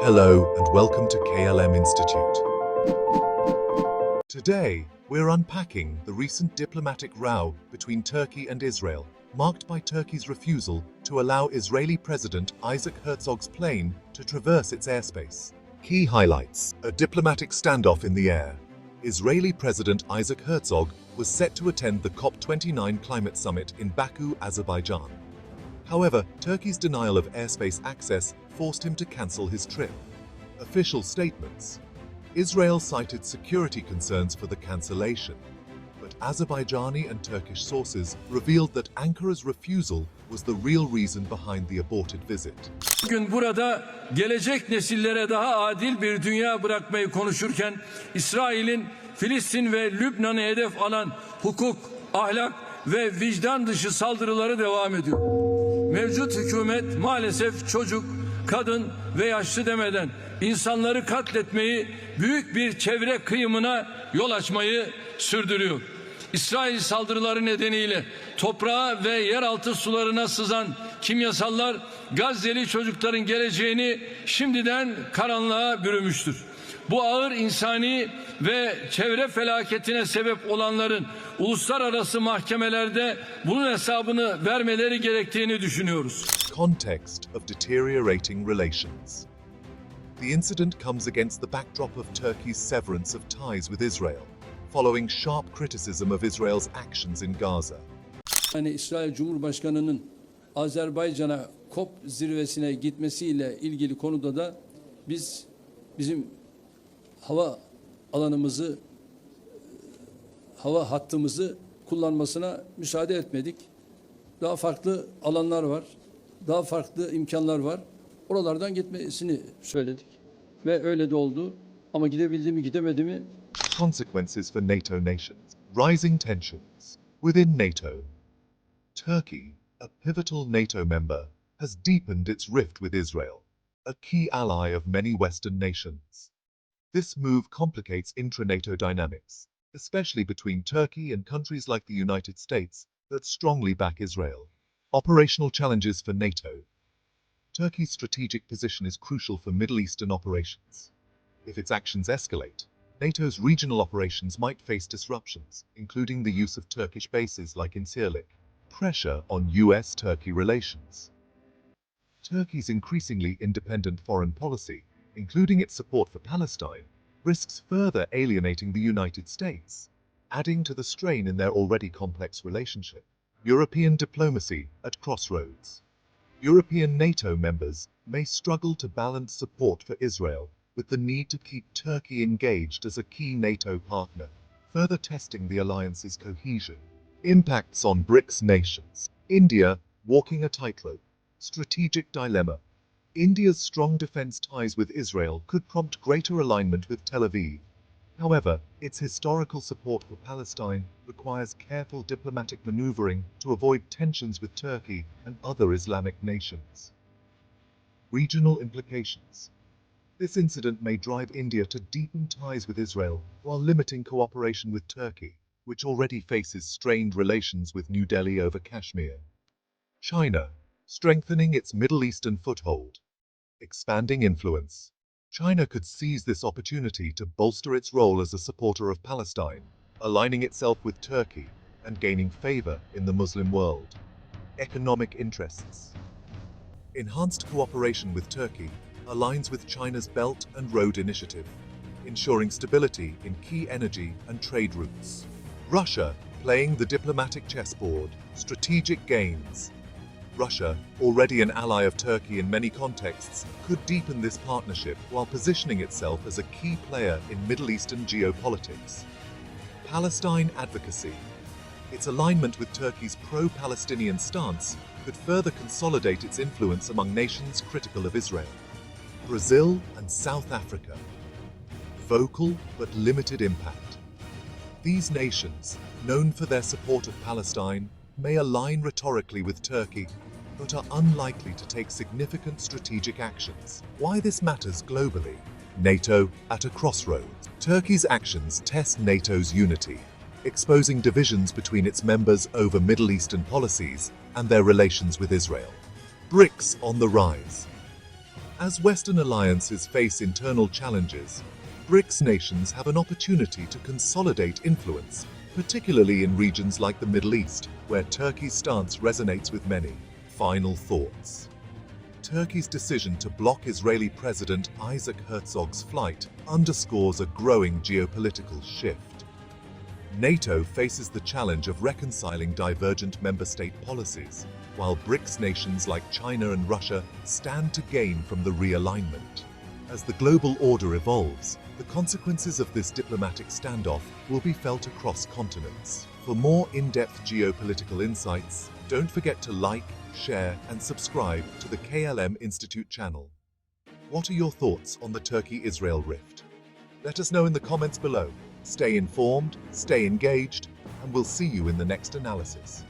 Hello and welcome to KLM Institute. Today, we're unpacking the recent diplomatic row between Turkey and Israel, marked by Turkey's refusal to allow Israeli President Isaac Herzog's plane to traverse its airspace. Key highlights: a diplomatic standoff in the air. Israeli President Isaac Herzog was set to attend the COP29 climate summit in Baku, Azerbaijan. However, Turkey's denial of airspace access forced him to cancel his trip. Official statements: Israel cited security concerns for the cancellation, but Azerbaijani and Turkish sources revealed that Ankara's refusal was the real reason behind the aborted visit. Bugün burada gelecek nesillere daha adil bir dünya bırakmayı konuşurken İsrail'in Filistin ve Lübnan'ı hedef alan hukuk, ahlak ve vicdan dışı saldırıları devam ediyor. Mevcut hükümet maalesef çocuk, kadın ve yaşlı demeden insanları katletmeyi, büyük bir çevre kıyımına yol açmayı sürdürüyor. İsrail saldırıları nedeniyle toprağa ve yeraltı sularına sızan kimyasallar Gazze'li çocukların geleceğini şimdiden karanlığa bürümüştür. Bu ağır insani ve çevre felaketine sebep olanların uluslararası mahkemelerde bunun hesabını vermeleri gerektiğini düşünüyoruz. Context of deteriorating relations. The incident comes against the backdrop of Turkey's severance of ties with Israel, following sharp criticism of Israel's actions in Gaza. Yani İsrail Cumhurbaşkanı'nın Azerbaycan'a COP zirvesine gitmesiyle ilgili konuda da bizim hava alanımızı, hava hattımızı kullanmasına müsaade etmedik. Daha farklı alanlar var, daha farklı imkanlar var. Oralardan gitmesini söyledik ve öyle de oldu. Ama gidebildi mi gidemedi mi? Consequences for NATO nations. Rising tensions within NATO. Turkey, a pivotal NATO member, has deepened its rift with Israel, a key ally of many Western nations. This move complicates intra-NATO dynamics, especially between Turkey and countries like the United States that strongly back Israel. Operational challenges for NATO. Turkey's strategic position is crucial for Middle Eastern operations. If its actions escalate, NATO's regional operations might face disruptions, including the use of Turkish bases like in Incirlik. Pressure on US-Turkey relations. Turkey's increasingly independent foreign policy, including its support for Palestine, risks further alienating the United States, adding to the strain in their already complex relationship. European diplomacy at crossroads. European NATO members may struggle to balance support for Israel with the need to keep Turkey engaged as a key NATO partner, further testing the alliance's cohesion. Impacts on BRICS nations. India, walking a tightrope. Strategic dilemma. India's strong defense ties with Israel could prompt greater alignment with Tel Aviv. However, its historical support for Palestine requires careful diplomatic maneuvering to avoid tensions with Turkey and other Islamic nations. Regional implications. This incident may drive India to deepen ties with Israel while limiting cooperation with Turkey, which already faces strained relations with New Delhi over Kashmir. China, strengthening its Middle Eastern foothold. Expanding influence. China could seize this opportunity to bolster its role as a supporter of Palestine, aligning itself with Turkey and gaining favor in the Muslim world. Economic interests. Enhanced cooperation with Turkey aligns with China's Belt and Road Initiative, ensuring stability in key energy and trade routes. Russia, playing the diplomatic chessboard. Strategic gains. Russia, already an ally of Turkey in many contexts, could deepen this partnership while positioning itself as a key player in Middle Eastern geopolitics. Palestine advocacy. Its alignment with Turkey's pro-Palestinian stance could further consolidate its influence among nations critical of Israel. Brazil and South Africa. Vocal but limited impact. These nations, known for their support of Palestine, may align rhetorically with Turkey, but are unlikely to take significant strategic actions. Why this matters globally? NATO at a crossroads. Turkey's actions test NATO's unity, exposing divisions between its members over Middle Eastern policies and their relations with Israel. BRICS on the rise. As Western alliances face internal challenges, BRICS nations have an opportunity to consolidate influence, particularly in regions like the Middle East, where Turkey's stance resonates with many. Final thoughts. Turkey's decision to block Israeli President Isaac Herzog's flight underscores a growing geopolitical shift. NATO faces the challenge of reconciling divergent member state policies, while BRICS nations like China and Russia stand to gain from the realignment. As the global order evolves, the consequences of this diplomatic standoff will be felt across continents. For more in-depth geopolitical insights, don't forget to like, share, and subscribe to the KLM Institute channel. What are your thoughts on the Turkey-Israel rift? Let us know in the comments below. Stay informed, stay engaged, and we'll see you in the next analysis.